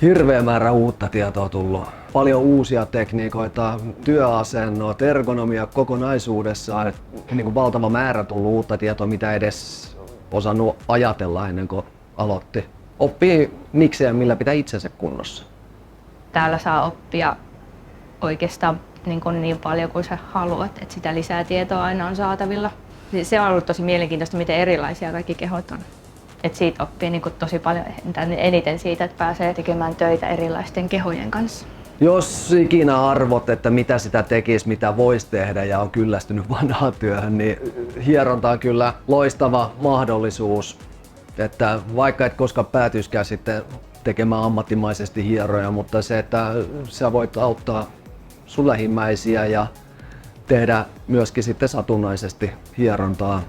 Hirveä määrä uutta tietoa tullut. Paljon uusia tekniikoita, työasennot, ergonomia kokonaisuudessaan. Niin kuin valtava määrä tullut uutta tietoa, mitä edes osannut ajatella ennen kuin aloitti. Oppii miksi ja millä pitää itsensä kunnossa. Täällä saa oppia oikeastaan niin paljon kuin sä haluat, että sitä lisää tietoa aina on saatavilla. Se on ollut tosi mielenkiintoista, miten erilaisia kaikki kehot on. Et siitä oppii tosi paljon, eniten siitä, että pääsee tekemään töitä erilaisten kehojen kanssa. Jos ikinä arvot, että mitä sitä tekisi, mitä voisi tehdä ja on kyllästynyt vanhaan työhön, niin hieronta on kyllä loistava mahdollisuus. Että vaikka et koskaan päätyiskään sitten tekemään ammattimaisesti hieroja, mutta se, että sä voit auttaa sun lähimmäisiä ja tehdä myöskin sitten satunnaisesti hierontaa